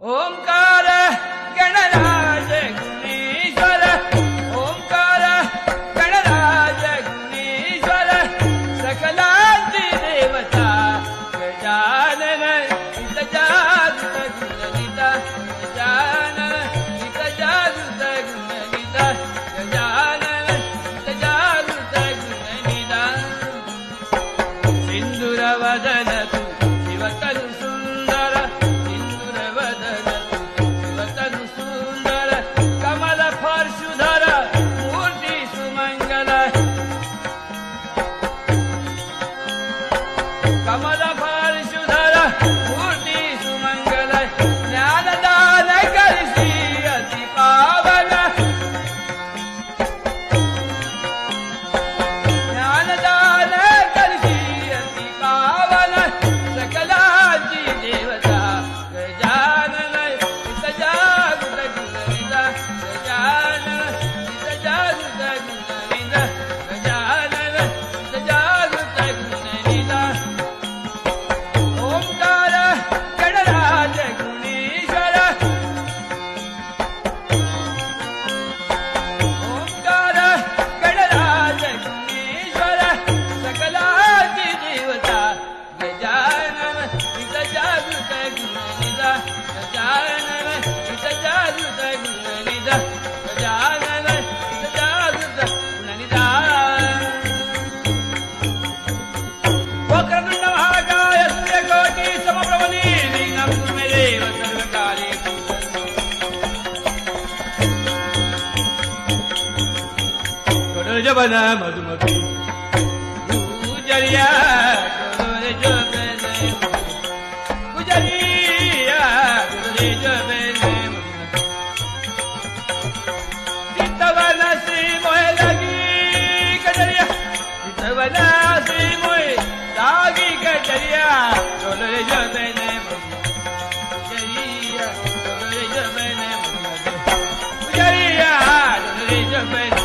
ಓಂಕಾರ ಗಣರಾಜ ಗುಣೇಶ್ವರ ಓಂಕಾರ ಗಣರಾಜ ಗುಣೇಶ್ವರ ಸಕಲಾಂತಿ ದೇವತಾ ಗಜಾನನ ಹಿತ ಜಾಗೃತ ಗುಣನಿತ ಗಜಾನನ ಹಿತ ಜಾಗೃತ ಗುಣನಿತ ಗಜಾನನ ಹಿತ ಜಾಗೃತ ಗುಣನಿತ ಸಿಂಧೂರವದನ ಶಿವತನು ಸುಂದರ ಕಮಲ ಪಾರಿಶುಧರ ಮೂರ್ತಿ ಸುಮಂಗಲ ಜ್ಞಾನದಾನ ಕಲಿಸಿ ಅತಿ ಪಾವನ ಜ್ಞಾನದಾನ ಕಲಿಸಿ ಅತಿ ಪಾವನ ಸಕಲಾಂತಿ ದೇವತಾ ಗಜಾನನ ಹಿತ ಜಾಗೃತ ಗುಣನಿತ ಗಜಾನನ ಹಿತ ಜಾಗೃತ ಗುಣನಿತ ಗಜಾನನ ಹಿತ ಜಾಗೃತ ಗುಣನಿತ ಓಂಕಾರ ಗಣರಾಜ ಗುಣೇಶ್ವರ ಓಂಕಾರ ಗಣರಾಜ ಗುಣೇಶ್ವರ ಸಕಲಾಂತಿ ದೇವತಾ ಗಜಾನನ ಹಿತ ಜಾಗೃತ ಗುಣನಿತ ಗಜಾನನ ಹಿತ ಜಾಗೃತ ಗುಣನಿತ ಗಜಾನನ ಹಿತ ಜಾಗೃತ ಗುಣನಿತ ವಕ್ರತುಂಡ ಮಹಾಕಾಯ ಸೂರ್ಯಕೋಟಿ ಸಮಪ್ರಭ ಲಿಂಗಂ ಗುರುಮೇವ ಸರ್ವಕಾರ್ಯೇಷು ಗಣಜಬನ ಮಧುಮತಿ ಗುಜರಿಯಾ ಗುಜರಿಯಾ ಚಿತ್ತವನ ಶ್ರೀ ಮೊಯ ಲಗಿ ಗಜರಿಯಾ ಚಿತ್ತವನ ಶ್ರೀ ಮೊಯ ಲಾಗಿ ಗಜರಿಯಾ ಚೋಲರೆ ಜಬನೆ ಗುಜರಿಯಾ ಚೋಲರೆ ಜಬನೆ ಗುಜರಿಯಾ ಚೋಲರೆ ಜಬನೆ